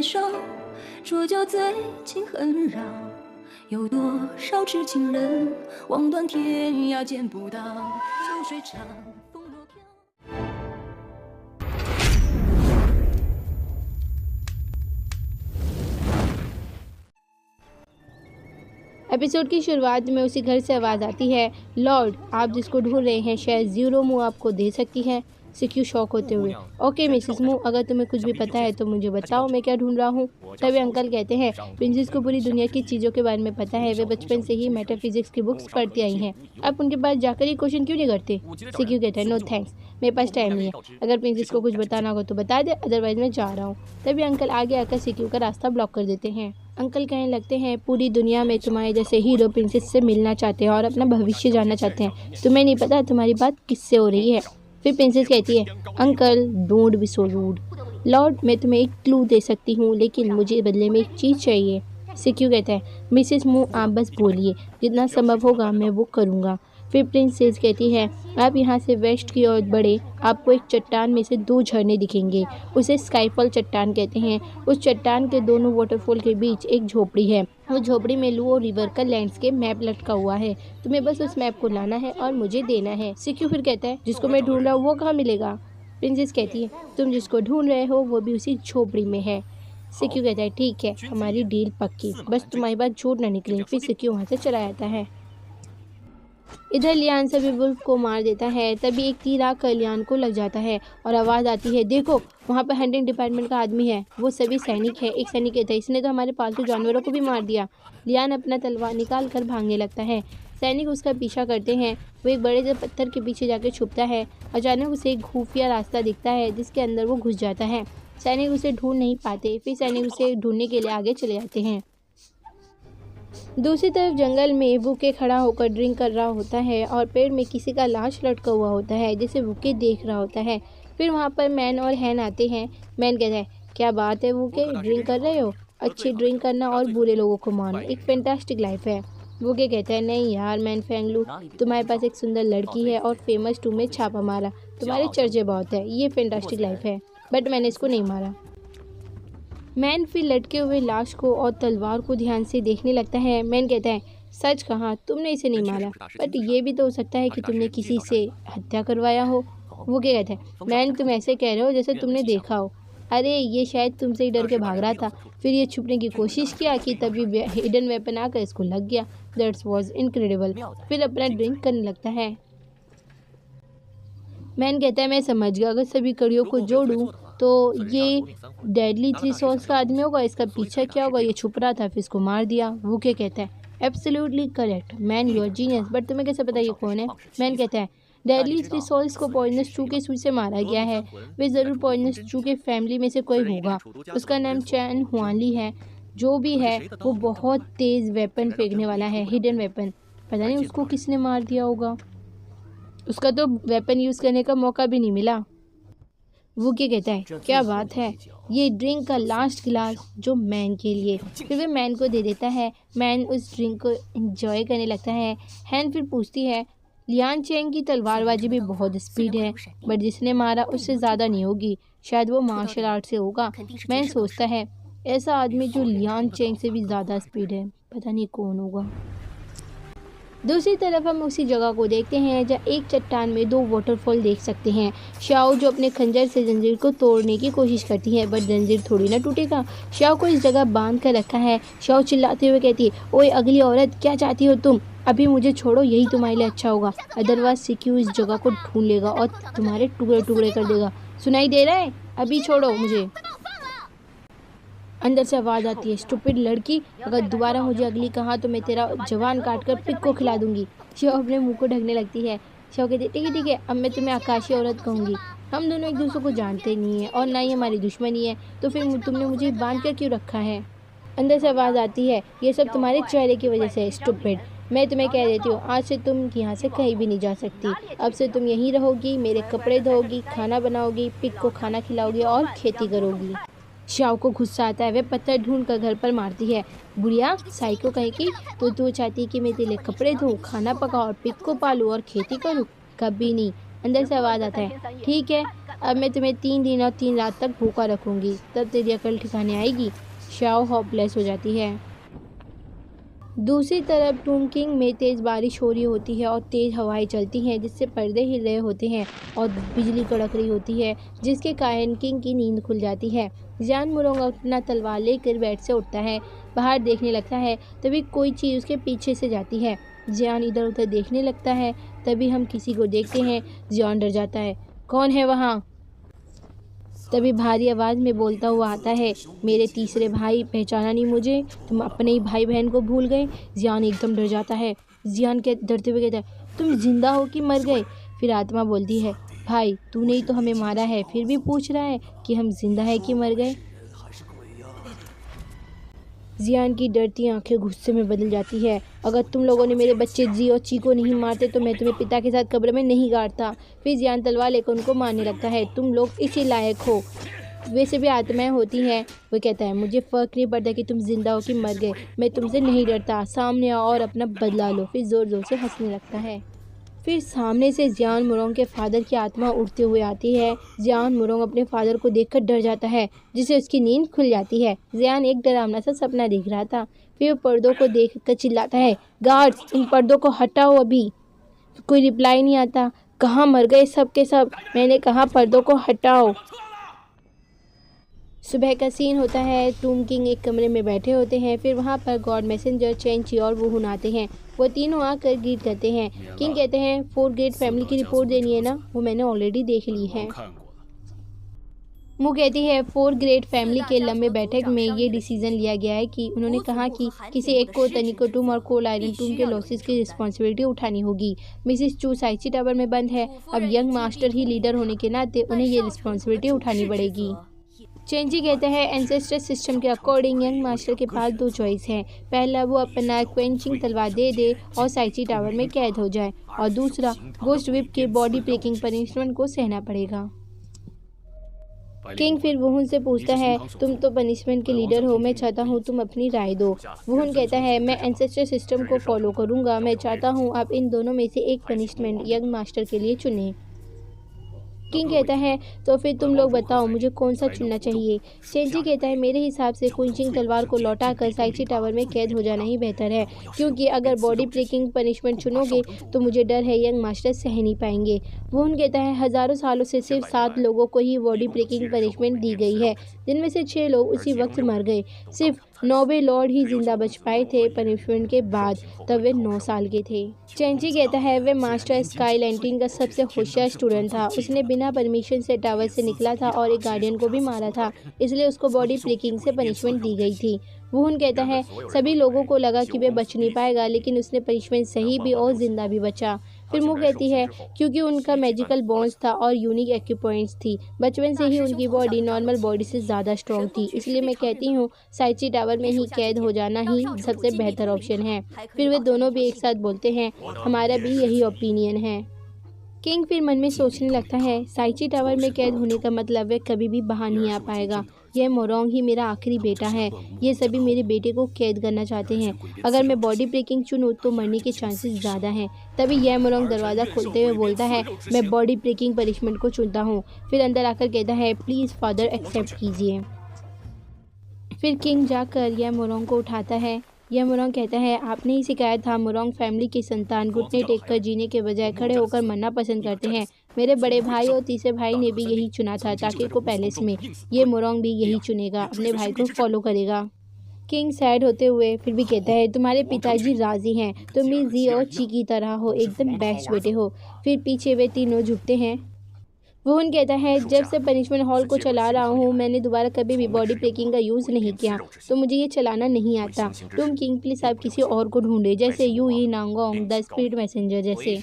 手，说就最近很绕，有多少痴情人望断天涯见不到，秋水长，风若飘。एपिसोड की शुरुआत में उसी घर से आवाज़ आती है, लॉर्ड आप जिसको ढूंढ रहे हैं शायद ज़ीरो मू आपको दे सकती है। सिक्यू शॉक होते हुए, ओके मिसेस मू, अगर तुम्हें कुछ भी पता है तो मुझे बताओ मैं क्या ढूंढ रहा हूँ। तभी अंकल कहते हैं, प्रिंसेस को पूरी दुनिया की चीज़ों के बारे में पता है, वे बचपन से ही मेटाफिजिक्स की बुक्स पढ़ती आई हैं, आप उनके पास जाकर ही क्वेश्चन क्यों नहीं करते। सिक्यू कहता है, नो थैंक्स, मेरे पास टाइम नहीं है, अगर प्रिंसेस को कुछ बताना होगा तो बता दे, अदरवाइज मैं जा रहा हूँ। तभी अंकल आगे आकर सिक्यू का रास्ता ब्लॉक कर देते हैं। अंकल कहने लगते हैं, पूरी दुनिया में तुम्हारे जैसे हीरो प्रिंसेस से मिलना चाहते हैं और अपना भविष्य जानना चाहते हैं, तुम्हें नहीं पता तुम्हारी बात किससे हो रही है। फिर प्रिंसेस कहती है, uncle don't be so rude, lord मैं तुम्हें एक क्लू दे सकती हूँ लेकिन मुझे बदले में एक चीज़ चाहिए। सिक्यू कहता है, मिसेस मू आप बस बोलिए, जितना संभव होगा मैं वो करूँगा। फिर प्रिंसेस कहती है, आप यहाँ से वेस्ट की ओर बढ़े, आपको एक चट्टान में से 2 झरने दिखेंगे, उसे स्काईफॉल चट्टान कहते हैं। उस चट्टान के दोनों वाटरफॉल के बीच एक झोपड़ी है, उस झोपड़ी में लुओ रिवर का लैंडस्केप मैप लटका हुआ है, तुम्हें बस उस मैप को लाना है और मुझे देना है। सिक्यू फिर कहता है, जिसको मैं ढूंढ रहा हूँ वो कहाँ मिलेगा। प्रिंसेस कहती है, तुम जिसको ढूंढ रहे हो वो भी उसी झोपड़ी में है। सिक्यू कहता है, ठीक है हमारी डील पक्की, बस तुम्हारी बात झूठ ना निकले। फिर सिक्यू वहाँ से चला जाता है। इधर लियान सभी वुल्फ को मार देता है, तभी एक तीर आकर लियान को लग जाता है और आवाज़ आती है, देखो वहाँ पर हंटिंग डिपार्टमेंट का आदमी है, वो सभी सैनिक है। एक सैनिक कहता है, इसने तो हमारे पालतू जानवरों को भी मार दिया। लियान अपना तलवार निकाल कर भागने लगता है, सैनिक उसका पीछा करते हैं, वो एक बड़े से पत्थर के पीछे जाकर छुपता है। अचानक उसे एक खुफिया रास्ता दिखता है जिसके अंदर वो घुस जाता है। सैनिक उसे ढूंढ नहीं पाते, फिर सैनिक उसे ढूंढने के लिए आगे चले जाते हैं। दूसरी तरफ जंगल में वुके खड़ा होकर ड्रिंक कर रहा होता है और पेड़ में किसी का लाश लटका हुआ होता है जिसे वुके देख रहा होता है। फिर वहाँ पर मैन और हैन आते हैं। मैन कहता है, क्या बात है वुके, ड्रिंक कर रहे हो, अच्छी ड्रिंक करना और बुरे लोगों को मारना एक फैंटास्टिक लाइफ है। वुके कहता है, नहीं यार मैन फेंगलू, तुम्हारे पास एक सुंदर लड़की है और फेमस 2 में छापा मारा, तुम्हारे चर्चे बहुत है, ये फैंटास्टिक लाइफ है, बट मैंने इसको नहीं मारा। मैन फिर लटके हुए लाश को और तलवार को ध्यान से देखने लगता है। मैन कहता है, सच कहा, तुमने इसे नहीं मारा, बट ये भी तो हो सकता है कि तुमने किसी से हत्या करवाया हो। वो क्या कहता है, मैन तुम ऐसे कह रहे हो जैसे तुमने देखा हो, अरे ये शायद तुमसे ही डर के भाग रहा था, फिर ये छुपने की कोशिश किया कि तभी हिडन वेपन आकर इसको लग गया, दैट्स वाज इनक्रेडिबल। फिर अपना ड्रिंक करने लगता है। मैन कहता है, मैं समझ गया, अगर सभी कड़ियों को जोड़ूं तो ये डेडली 3 सॉल्स का आदमी होगा, इसका पीछा क्या होगा, ये छुप रहा था फिर इसको मार दिया। वो क्या कहता है, absolutely correct man, you are genius, but तुम्हें कैसे पता ये कौन है। मैन कहता है, डेडली 3 सॉल्स को पॉइजनस चू के सुई से मारा गया है, वे ज़रूर पॉइजनस चू के फैमिली में से कोई होगा, उसका नाम चैन हुआनली है, जो भी है वो बहुत तेज़ वेपन फेंकने वाला है, हिडन वेपन, पता नहीं उसको किसने मार दिया होगा, उसका तो वेपन यूज़ करने का मौका भी नहीं मिला। वो क्या कहता है, क्या बात है, ये ड्रिंक का लास्ट गिलास जो मैन के लिए। फिर वे मैन को दे देता है। मैन उस ड्रिंक को एंजॉय करने लगता है। हैन फिर पूछती है, लियान चेंग की तलवारबाजी भी बहुत स्पीड है, बट जिसने मारा उससे ज़्यादा नहीं होगी, शायद वो मार्शल आर्ट से होगा। मैन सोचता है, ऐसा आदमी जो लियान चेंग से भी ज़्यादा स्पीड है, पता नहीं कौन होगा। दूसरी तरफ हम उसी जगह को देखते हैं जहाँ एक चट्टान में 2 वाटरफॉल देख सकते हैं। शाओ जो अपने खंजर से जंजीर को तोड़ने की कोशिश करती है, बट जंजीर थोड़ी ना टूटेगा, शाओ को इस जगह बांध कर रखा है। शाओ चिल्लाते हुए कहती है, ओए अगली औरत, क्या चाहती हो तुम, अभी मुझे छोड़ो, यही तुम्हारे लिए अच्छा होगा, अदरवाइज सिक्यू इस जगह को ढूंढ लेगा और तुम्हारे टुकड़े टुकड़े कर देगा, सुनाई दे रहा है, अभी छोड़ो मुझे। अंदर से आवाज़ आती है, स्टूपिड लड़की, अगर दोबारा मुझे अगली कहा तो मैं तेरा जवान काट कर पिक को खिला दूंगी। शाओ अपने मुंह को ढकने लगती है। शाओ कहती है, ठीक है, अब मैं तुम्हें आकाशी औरत कहूँगी, हम दोनों एक दूसरे को जानते नहीं हैं और ना ही हमारी दुश्मनी है, तो फिर तुमने मुझे बांध कर क्यों रखा है। अंदर से आवाज़ आती है, ये सब तुम्हारे चेहरे की वजह से है स्टूपिड, मैं तुम्हें कह देती हूँ, आज से तुम यहाँ से कहीं भी नहीं जा सकती, अब से तुम यहीं रहोगी, मेरे कपड़े धोगी, खाना बनाओगी, पिक को खाना खिलाओगी और खेती करोगी। शाओ को गुस्सा आता है, वे पत्थर ढूंढ कर घर पर मारती है। बुढ़िया साइको कहीं की, तो तू चाहती कि मैं तेरे कपड़े धोऊं, खाना पकाऊं और पिक को पालूं और खेती करूं, कभी नहीं। अंदर से आवाज़ आता है, ठीक है अब मैं तुम्हें 3 दिन और 3 रात तक भूखा रखूँगी, तब तेरी अकल ठिकाने आएगी। शाओ होपलेस हो जाती है। दूसरी तरफ टूम किंग में तेज़ बारिश हो रही होती है और तेज़ हवाएं चलती हैं, जिससे पर्दे हिल रहे होते हैं और बिजली कड़क रही होती है, जिसके कारण किंग की नींद खुल जाती है। जियान मुरोंग अपना तलवार लेकर बेड से उठता है, बाहर देखने लगता है। तभी कोई चीज़ उसके पीछे से जाती है। जियान इधर उधर देखने लगता है। तभी हम किसी को देखते हैं। जियान डर जाता है। कौन है वहाँ? तभी भारी आवाज़ में बोलता हुआ आता है, मेरे तीसरे भाई, पहचाना नहीं मुझे? तुम अपने ही भाई बहन को भूल गए? जियान एकदम डर जाता है। जियान के डरते हुए कहता है, तुम जिंदा हो कि मर गए? फिर आत्मा बोलती है, भाई तूने ही तो हमें मारा है, फिर भी पूछ रहा है कि हम जिंदा है कि मर गए? जियान की डरती आंखें गुस्से में बदल जाती है। अगर तुम लोगों ने मेरे बच्चे जी और ची को नहीं मारते तो मैं तुम्हें पिता के साथ कब्र में नहीं गाड़ता। फिर जियान तलवार लेकर उनको मारने लगता है। तुम लोग इसी लायक हो। वैसे भी आत्माएं होती हैं। वो कहता है, मुझे फ़र्क नहीं पड़ता कि तुम जिंदा हो कि मर गए, मैं तुमसे नहीं डरता। सामने आओ और अपना बदला लो। फिर ज़ोर ज़ोर से हंसने लगता है। फिर सामने से जियान मुरोंग के फादर की आत्मा उड़ते हुए आती है। जियान मुरोंग अपने फादर को देखकर डर जाता है, जिससे उसकी नींद खुल जाती है। जियान एक डरावना सा सपना देख रहा था। फिर वो पर्दों को देखकर चिल्लाता है, गार्ड्स इन पर्दों को हटाओ अभी। कोई रिप्लाई नहीं आता। कहाँ मर गए सब के सब? मैंने कहा पर्दों को हटाओ। सुबह का सीन होता है। टूम किंग एक कमरे में बैठे होते हैं। फिर वहाँ पर गॉड मैसेंजर, चेन ची और वुहुन आते हैं। वो तीनों आकर ग्रीट करते हैं। किंग कहते हैं, 4 ग्रेट फैमिली की रिपोर्ट देनी है ना? वो मैंने ऑलरेडी देख ली है। मु कहती है, 4 ग्रेट फैमिली के लंबे बैठक में ये डिसीजन लिया गया है कि उन्होंने कहा कि किसी एक को तनिको टूम और कोल आयरन टूम के लॉसेस की रिस्पॉन्सिबिलिटी उठानी होगी। मिसिस चू साइची टावर में बंद है। अब यंग मास्टर ही लीडर होने के नाते उन्हें ये रिस्पॉन्सिबिलिटी उठानी पड़ेगी। चेंजी कहता है, एंसेस्टर सिस्टम के अकॉर्डिंग यंग मास्टर के पास 2 चॉइस हैं। पहला, वो अपना क्वेंचिंग तलवार दे दे और साइची टावर में कैद हो जाए, और दूसरा, गोस्ट विप के बॉडी ब्रेकिंग पनिशमेंट को सहना पड़ेगा। किंग फिर वुहुन से पूछता है, तुम तो पनिशमेंट के लीडर हो, मैं चाहता हूँ तुम अपनी राय दो। वुहुन कहता है, मैं एंसेस्टर सिस्टम को फॉलो करूँगा। मैं चाहता हूँ आप इन दोनों में से एक पनिशमेंट यंग मास्टर के लिए चुनें। किंग कहता है, तो फिर तुम लोग बताओ मुझे कौन सा चुनना चाहिए। चेंजी कहता है, मेरे हिसाब से क्विंचिंग तलवार को लौटाकर साइची टावर में कैद हो जाना ही बेहतर है, क्योंकि अगर बॉडी ब्रेकिंग पनिशमेंट चुनोगे तो मुझे डर है यंग मास्टर सह नहीं पाएंगे। वुहुन कहता है, हज़ारों सालों से सिर्फ 7 लोगों को ही बॉडी ब्रेकिंग पनिशमेंट दी गई है, जिनमें से 6 लोग उसी वक्त मर गए। सिर्फ 9वें लॉर्ड ही जिंदा बच पाए थे पनिशमेंट के बाद, तब वे 9 साल के थे। चेंची कहता है, वे मास्टर स्काई लैंटिन का सबसे होशियार स्टूडेंट था। उसने बिना परमिशन से टावर से निकला था और एक गार्डियन को भी मारा था, इसलिए उसको बॉडी ब्रेकिंग से पनिशमेंट दी गई थी। वुहुन कहता है, सभी लोगों को लगा कि वे बच नहीं पाएगा, लेकिन उसने पनिशमेंट सही भी और जिंदा भी बचा। फिर मु कहती है, क्योंकि उनका मैजिकल बॉन्ड्स था और यूनिक इक्विपमेंट्स थी, बचपन से ही उनकी बॉडी नॉर्मल बॉडी से ज़्यादा स्ट्रॉन्ग थी, इसलिए मैं कहती हूँ साइची टावर में ही कैद हो जाना ही सबसे बेहतर ऑप्शन है। फिर वे दोनों भी एक साथ बोलते हैं, हमारा भी यही ओपिनियन है। किंग फिर मन में सोचने लगता है, साइची टावर में कैद होने का मतलब वह कभी भी बाहर नहीं आ पाएगा। यह मोरोंग ही मेरा आखिरी बेटा है। ये सभी मेरे बेटे को कैद करना चाहते हैं। अगर मैं बॉडी ब्रेकिंग चुनूँ तो मरने के चांसेस ज़्यादा हैं। तभी यह मोरोंग दरवाज़ा खोलते हुए बोलता है, मैं बॉडी ब्रेकिंग पनिशमेंट को चुनता हूँ। फिर अंदर आकर कहता है, प्लीज़ फादर एक्सेप्ट कीजिए। फिर किंग जाकर यह मोरोंग को उठाता है। यह मोरोंग कहता है, आपने ही सिखाया था मोरोंग फैमिली की संतान घुटने टेक कर जीने के बजाय खड़े होकर मरना पसंद करते हैं। मेरे बड़े भाई और तीसरे भाई ने भी यही चुना था ताकि को पैलेस में। ये मोरोंग भी यही चुनेगा, अपने भाई को फॉलो करेगा। किंग सैड होते हुए फिर भी कहता है, तुम्हारे पिताजी राजी हैं, तुम भी जी और ची की तरह हो, एकदम बेस्ट बेटे हो। फिर पीछे वे तीनों झुकते हैं। वुहुन कहता है, जब से पनिशमेंट हॉल को चला रहा हूँ मैंने दोबारा कभी भी बॉडी ब्रेकिंग का यूज़ नहीं किया, तो मुझे ये चलाना नहीं आता। तुम किंग प्लीज आप किसी और को ढूंढे, जैसे you he नांगोंग the spirit messenger जैसे।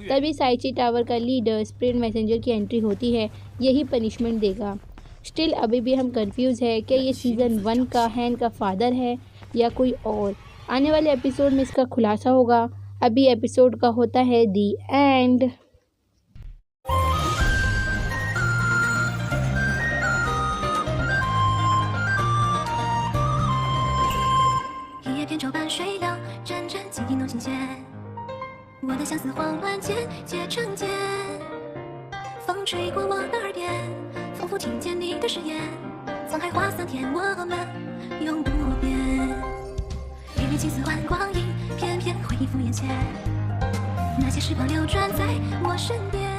तभी साइची टावर का लीडर स्पिरिट मैसेंजर की एंट्री होती है, यही पनिशमेंट देगा। स्टिल अभी भी हम कंफ्यूज है कि ये सीज़न 1 का हैन का फादर है या कोई और। आने वाले एपिसोड में इसका खुलासा होगा। अभी एपिसोड का होता है दी एंड।我的相思慌乱间结成茧，风风吹过我的耳边，仿佛听见你的誓言。沧海化桑田，我们永不变。一缕青丝换光阴，偏偏回复眼前。那些时光流转在我身边。